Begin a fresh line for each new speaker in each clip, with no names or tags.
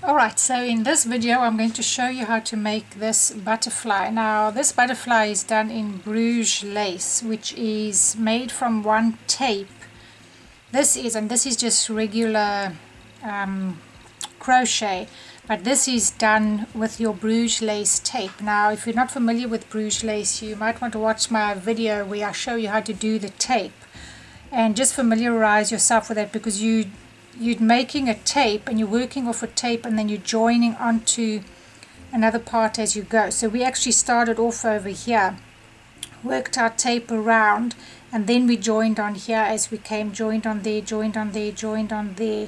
Alright, so in this video I'm going to show you how to make this butterfly. Now this butterfly is done in Bruges lace, which is made from one tape. This is just regular crochet, but this is done with your Bruges lace tape. Now if you're not familiar with Bruges lace, you might want to watch my video where I show you how to do the tape and just familiarize yourself with it, because you're making a tape and you're working off a tape and then you're joining onto another part as you go. So we actually started off over here, worked our tape around, and then we joined on here as we came, joined on there, joined on there, joined on there,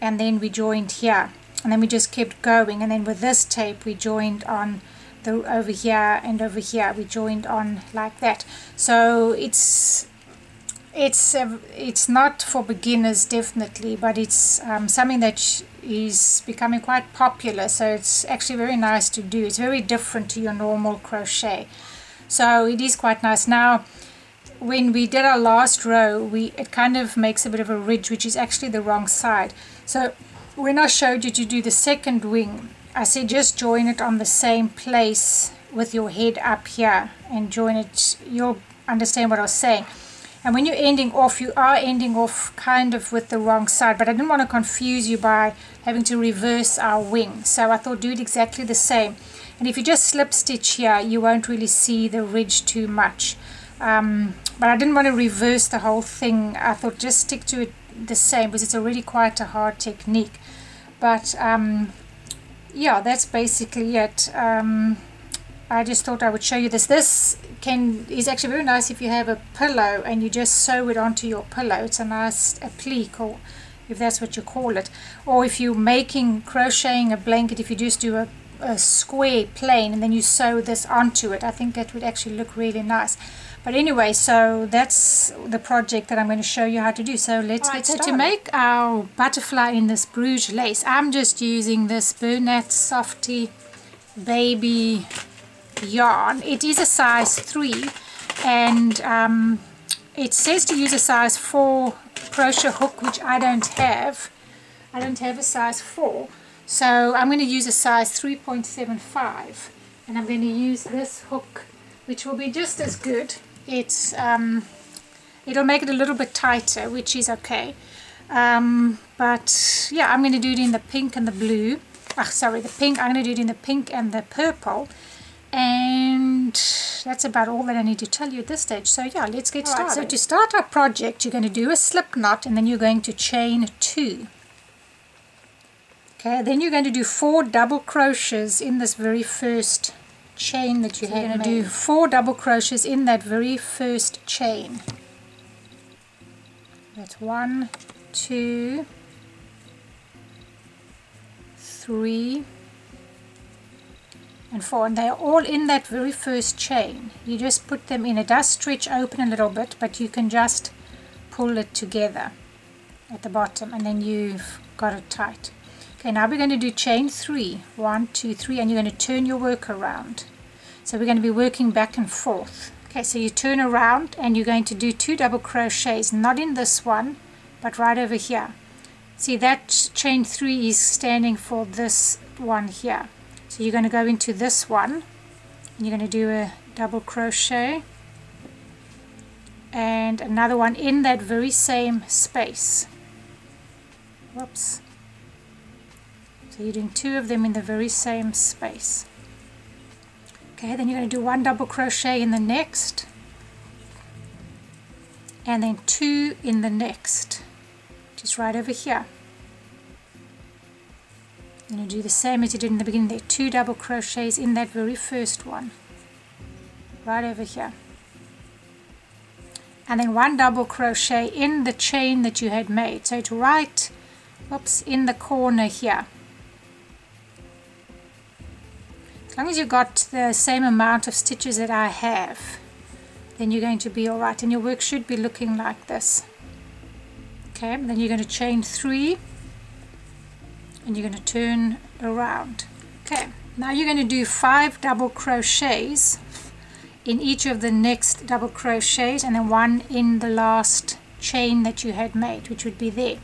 and then we joined here, and then we just kept going. And then with this tape we joined on the over here and over here, we joined on like that. So it's not for beginners, definitely, but it's something that is becoming quite popular, so it's actually very nice to do. It's very different to your normal crochet, so it is quite nice. Now when we did our last row, it kind of makes a bit of a ridge, which is actually the wrong side. So when I showed you to do the second wing, I said just join it on the same place with your head up here and join it. You'll understand what I was saying. And when you're ending off, you are ending off kind of with the wrong side, but I didn't want to confuse you by having to reverse our wing, so I thought do it exactly the same. And if you just slip stitch here, you won't really see the ridge too much, but I didn't want to reverse the whole thing. I thought just stick to it the same, because it's already quite a hard technique. But yeah, that's basically it. I just thought I would show you this. This is actually very nice if you have a pillow and you just sew it onto your pillow. It's a nice applique, or if that's what you call it. Or if you're crocheting a blanket, if you just do a square plain and then you sew this onto it, I think that would actually look really nice. But anyway, so that's the project that I'm going to show you how to do. So let's get started. To make our butterfly in this Bruges lace, I'm just using this Bernat Softy baby yarn. It is a size 3, and it says to use a size 4 crochet hook, which I don't have. I don't have a size 4, so I'm going to use a size 3.75, and I'm going to use this hook, which will be just as good. It's it'll make it a little bit tighter, which is okay, but yeah, I'm going to do it in the pink and the blue. The pink. I'm going to do it in the pink and the purple. And that's about all that I need to tell you at this stage. So yeah, let's get started. So to start our project, you're going to do a slip knot, and then you're going to chain 2. Okay, then you're going to do 4 double crochets in this very first chain that you had made. You're going to do 4 double crochets in that very first chain. That's 1, 2, 3, and 4, and they are all in that very first chain. You just put them in. It does stretch open a little bit, but you can just pull it together at the bottom, and then you've got it tight. Okay, now we're going to do chain 3, 1, 2, 3, and you're going to turn your work around. So we're going to be working back and forth. Okay, so you turn around and you're going to do 2 double crochets, not in this one, but right over here. See, that chain 3 is standing for this one here. So you're going to go into this one, and you're going to do a double crochet and another one in that very same space. Whoops. So you're doing 2 of them in the very same space. Okay, then you're going to do 1 double crochet in the next, and then 2 in the next, just right over here. You're going to do the same as you did in the beginning there, 2 double crochets in that very first one, right over here, and then 1 double crochet in the chain that you had made, so to right, whoops, in the corner here. As long as you've got the same amount of stitches that I have, then you're going to be alright, and your work should be looking like this. Okay, then you're going to chain 3, and you're going to turn around. Okay, now you're going to do 5 double crochets in each of the next double crochets, and then 1 in the last chain that you had made, which would be there.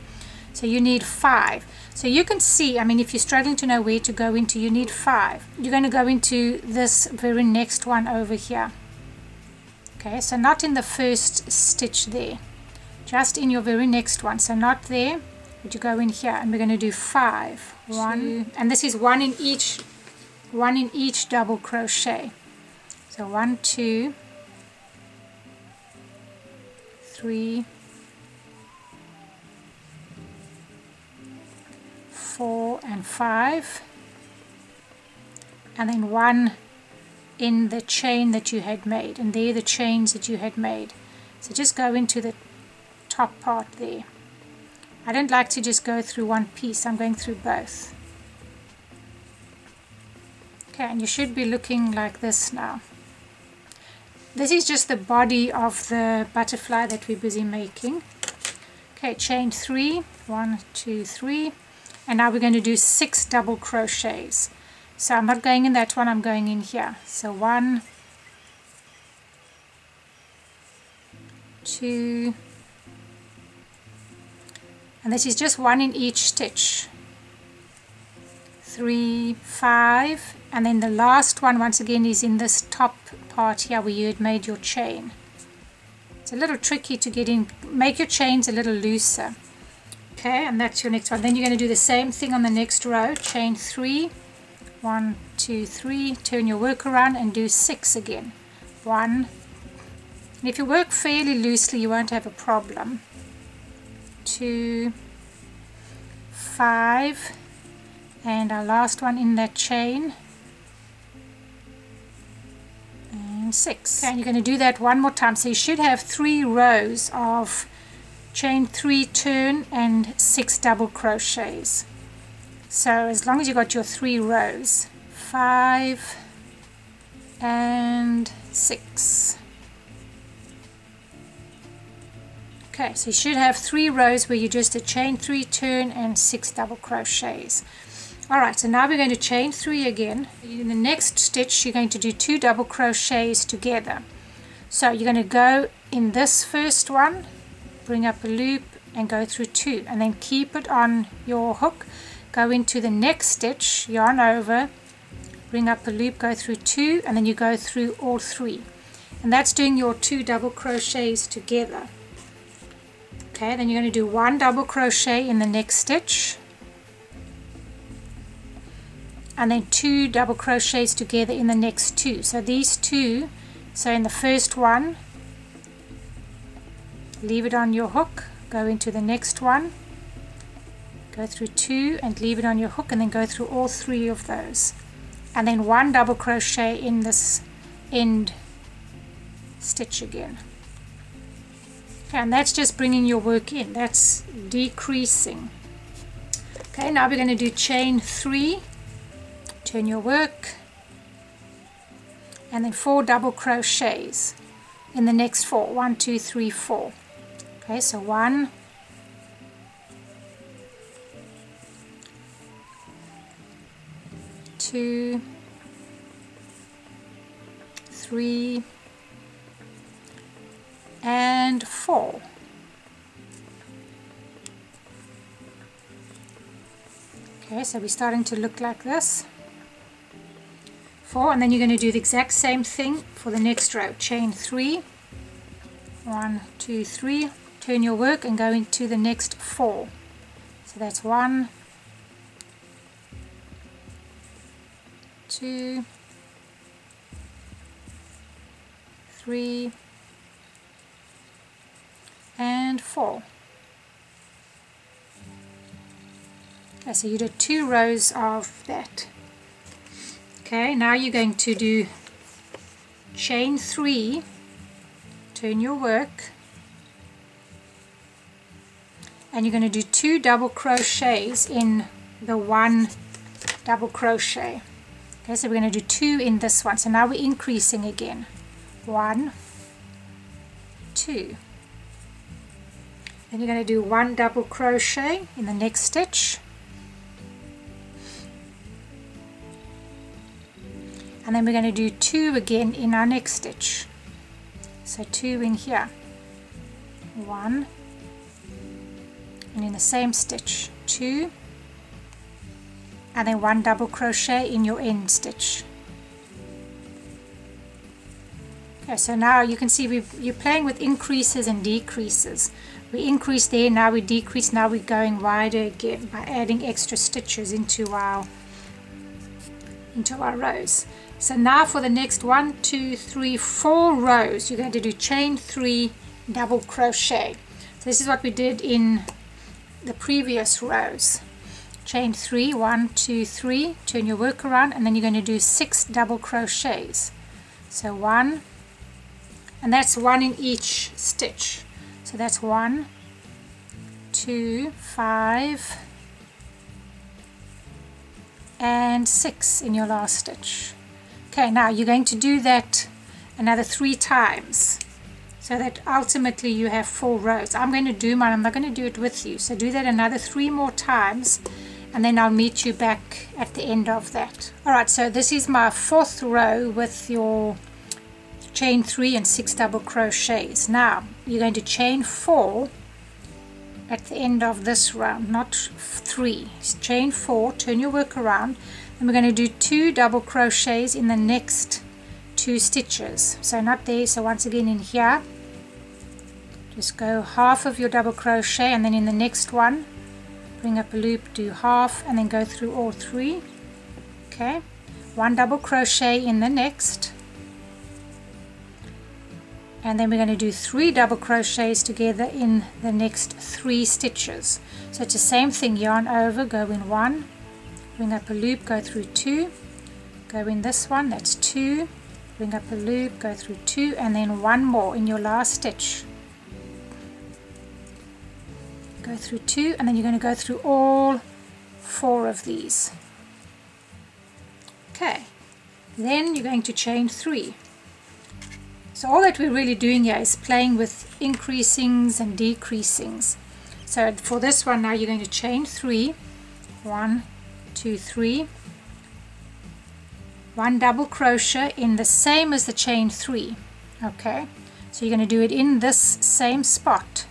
So you need 5. So you can see, I mean, if you're struggling to know where to go into, you need 5. You're going to go into this very next one over here. Okay, so not in the first stitch there, just in your very next one. So not there, but you go in here, and we're going to do 5. 1, and this is one in each double crochet. So 1, 2, 3, 4 and 5, and then 1 in the chain that you had made, and there are the chains that you had made. So just go into the top part there. I don't like to just go through one piece, I'm going through both. Okay, and you should be looking like this now. This is just the body of the butterfly that we're busy making. Okay, chain 3, 1, 2, 3, and now we're going to do 6 double crochets. So I'm not going in that one, I'm going in here. So 1, 2, and this is just 1 in each stitch. 3, 5, and then the last one once again is in this top part here where you had made your chain. It's a little tricky to get in, make your chains a little looser. Okay, and that's your next one. Then you're going to do the same thing on the next row. Chain 3, 1, 2, 3, turn your work around and do 6 again. 1, and if you work fairly loosely you won't have a problem. 2, 5, and our last one in that chain, and 6. Okay, and you're going to do that one more time. So you should have 3 rows of chain 3, turn, and 6 double crochets. So as long as you got your 3 rows, 5 and 6. Okay, so you should have 3 rows where you just a chain 3, turn, and 6 double crochets. Alright, so now we're going to chain 3 again. In the next stitch you're going to do 2 double crochets together. So you're going to go in this first one, bring up a loop and go through 2, and then keep it on your hook. Go into the next stitch, yarn over, bring up a loop, go through 2, and then you go through all 3, and that's doing your 2 double crochets together. Okay, then you're going to do 1 double crochet in the next stitch, and then 2 double crochets together in the next 2. So these 2, so in the first one, leave it on your hook, go into the next one, go through 2 and leave it on your hook, and then go through all 3 of those, and then 1 double crochet in this end stitch again. Okay, and that's just bringing your work in, that's decreasing. Okay, now we're going to do chain 3, turn your work, and then 4 double crochets in the next 4. 1, 2, 3, 4. Okay, so 1, 2, 3, and 4. Okay, so we're starting to look like this. 4, and then you're going to do the exact same thing for the next row. Chain 3, 1, 2, 3, turn your work and go into the next 4. So that's 1, 2, 3, and 4. Okay, so you did 2 rows of that. Okay, now you're going to do chain 3, turn your work, and you're going to do 2 double crochets in the 1 double crochet. Okay, so we're going to do 2 in this one. So now we're increasing again. 1, 2. Then you're going to do 1 double crochet in the next stitch, and then we're going to do 2 again in our next stitch. So 2 in here, 1, and in the same stitch 2, and then 1 double crochet in your end stitch. Okay, so now you can see you're playing with increases and decreases. We increase there, now we decrease, now we're going wider again by adding extra stitches into our rows. So now for the next 1, 2, 3, 4 rows, you're going to do chain 3 double crochet. So this is what we did in the previous rows. Chain 3, 1, 2, 3, turn your work around, and then you're going to do 6 double crochets. So 1, and that's 1 in each stitch. So that's 1, 2, 5, and 6 in your last stitch. Okay, now you're going to do that another 3 times, so that ultimately you have 4 rows. I'm going to do mine, I'm not going to do it with you. So do that another 3 more times, and then I'll meet you back at the end of that. Alright, so this is my 4th row with your chain 3 and 6 double crochets. Now you're going to chain 4 at the end of this round, not 3. Chain 4, turn your work around, and we're going to do 2 double crochets in the next 2 stitches. So not there, so once again in here, just go half of your double crochet, and then in the next one, bring up a loop, do half, and then go through all 3. Okay, 1 double crochet in the next, and then we're going to do 3 double crochets together in the next 3 stitches. So it's the same thing, yarn over, go in 1, bring up a loop, go through 2, go in this one, that's 2, bring up a loop, go through 2, and then 1 more in your last stitch. Go through 2, and then you're going to go through all 4 of these. Okay, then you're going to chain 3. So all that we're really doing here is playing with increasings and decreasings. So for this one now you're going to chain 3, 1, 2, 3, 1 double crochet in the same as the chain 3. Okay, so you're going to do it in this same spot.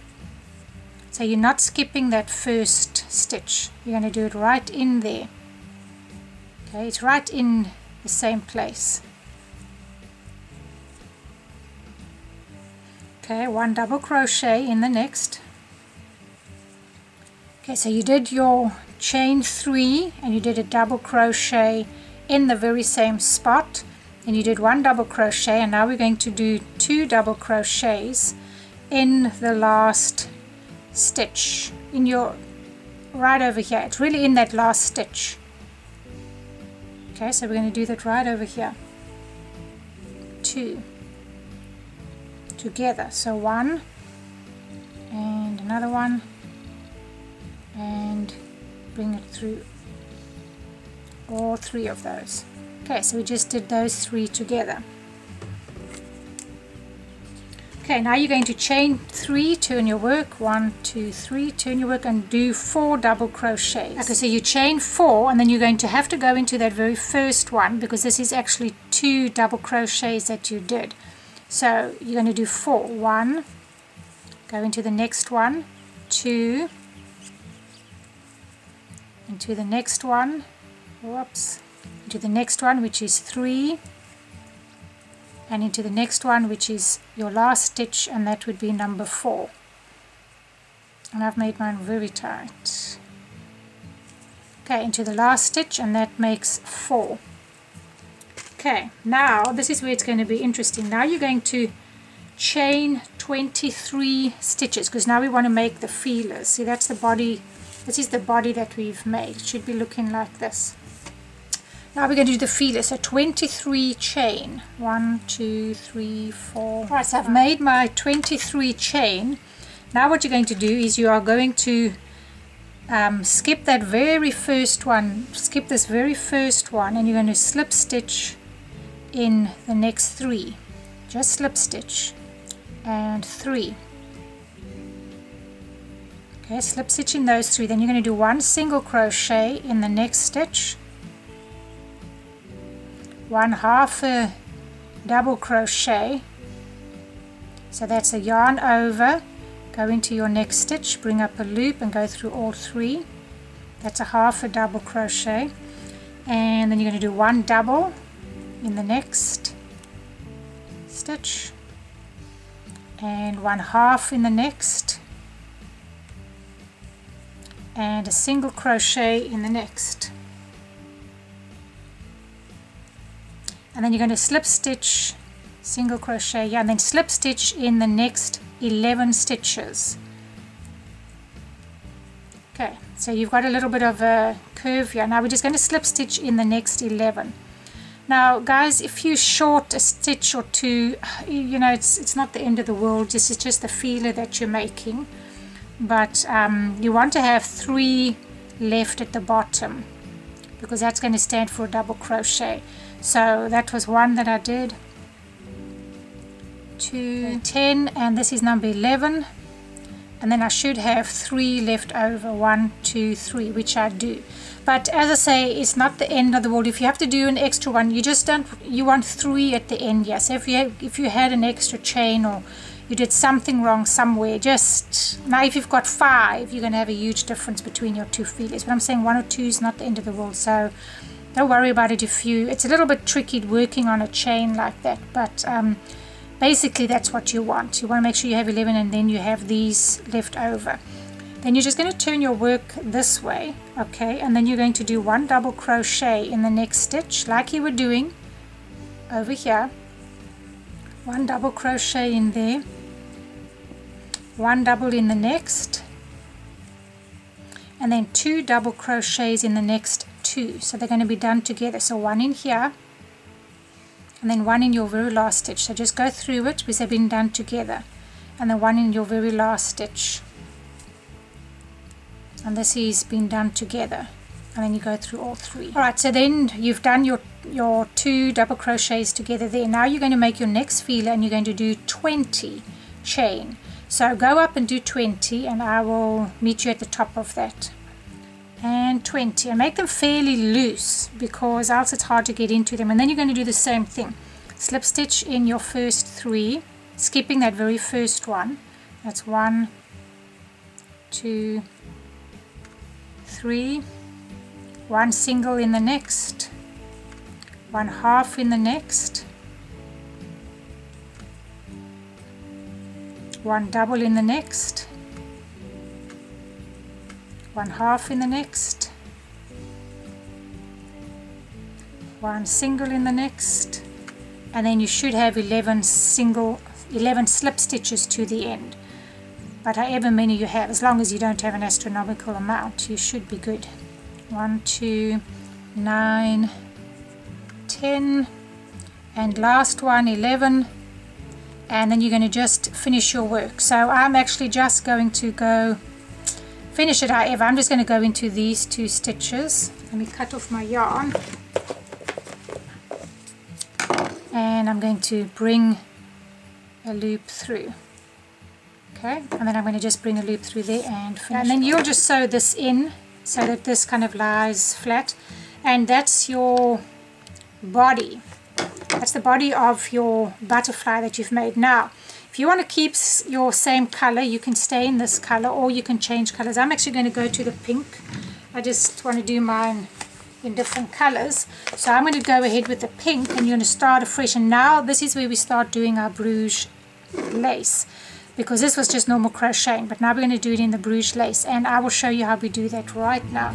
So you're not skipping that first stitch, you're going to do it right in there. Okay, it's right in the same place. Okay, 1 double crochet in the next. Okay, so you did your chain 3 and you did a double crochet in the very same spot, and you did 1 double crochet, and now we're going to do 2 double crochets in the last stitch, in your right over here. It's really in that last stitch. Okay, so we're going to do that right over here. 2 together, so 1 and another one, and bring it through all 3 of those. Okay, so we just did those 3 together. Okay, now you're going to chain 3, turn your work, 1, 2, 3, turn your work, and do 4 double crochets. Okay, so you chain 4, and then you're going to have to go into that very first one, because this is actually 2 double crochets that you did. So you're going to do 4, 1, go into the next one, 2, into the next one, whoops, into the next one, which is 3, and into the next one, which is your last stitch, and that would be number 4. And I've made mine very tight. Okay, into the last stitch, and that makes 4. Okay, now this is where it's going to be interesting. Now you're going to chain 23 stitches, because now we want to make the feelers. See, that's the body. This is the body that we've made. It should be looking like this. Now we're going to do the feelers. So 23 chain. 1, 2, 3, 4. Alright, so I've made my 23 chain. Now what you're going to do is you are going to skip that very first one. Skip this very first one, and you're going to slip stitch in the next 3. Just slip stitch and 3. Okay, slip stitch in those 3. Then you're going to do 1 single crochet in the next stitch, 1 half a double crochet, so that's a yarn over, go into your next stitch, bring up a loop and go through all 3. That's a half a double crochet, and then you're going to do 1 double in the next stitch and 1 half in the next, and a single crochet in the next, and then you're going to slip stitch, single crochet, yeah, and then slip stitch in the next 11 stitches. Okay, so you've got a little bit of a curve here. Now we're just going to slip stitch in the next 11. Now guys, if you short a stitch or 2, you know, it's not the end of the world. This is just a feeler that you're making, but you want to have 3 left at the bottom, because that's going to stand for a double crochet. So that was 1 that I did, 2, 10, and this is number 11, and then I should have 3 left over, 1, 2, 3, which I do. But as I say, it's not the end of the world. If you have to do an extra one, you just don't, you want 3 at the end. Yes, if you had an extra chain or you did something wrong somewhere, just now if you've got 5, you're going to have a huge difference between your 2 feelers. But I'm saying 1 or 2 is not the end of the world, so don't worry about it. If you, it's a little bit tricky working on a chain like that, but basically that's what you want. You want to make sure you have 11 and then you have these left over. Then you're just going to turn your work this way, okay, and then you're going to do 1 double crochet in the next stitch like you were doing over here. 1 double crochet in there, 1 double in the next, and then 2 double crochets in the next 2. So they're going to be done together. So 1 in here and then 1 in your very last stitch. So just go through it because they've been done together, and then 1 in your very last stitch, and this has been done together, and then you go through all 3. Alright, so then you've done your 2 double crochets together there. Now you're going to make your next feeler and you're going to do 20 chain. So go up and do 20 and I will meet you at the top of that. And 20, and make them fairly loose because else it's hard to get into them. And then you're going to do the same thing. Slip stitch in your first 3, skipping that very first one. That's 1, 2, 3, 1 single in the next, 1 half in the next, 1 double in the next, 1 half in the next, 1 single in the next, and then you should have 11 slip stitches to the end. But however many you have, as long as you don't have an astronomical amount, you should be good. 1, 2, 9, 10, and last one 11, and then you're going to just finish your work. So I'm actually just going to go finish it. However, I'm just going to go into these 2 stitches. Let me cut off my yarn, and I'm going to bring a loop through. Okay, and then I'm going to just bring a loop through there and finish. And then you'll just sew this in so that this kind of lies flat, and that's your body. That's the body of your butterfly that you've made. Now if you want to keep your same color, you can stay in this color or you can change colors. I'm actually going to go to the pink. I just want to do mine in different colors, so I'm going to go ahead with the pink, and you're going to start afresh. And now this is where we start doing our Bruges lace, because this was just normal crocheting, but now we're going to do it in the Bruges lace, and I will show you how we do that right now.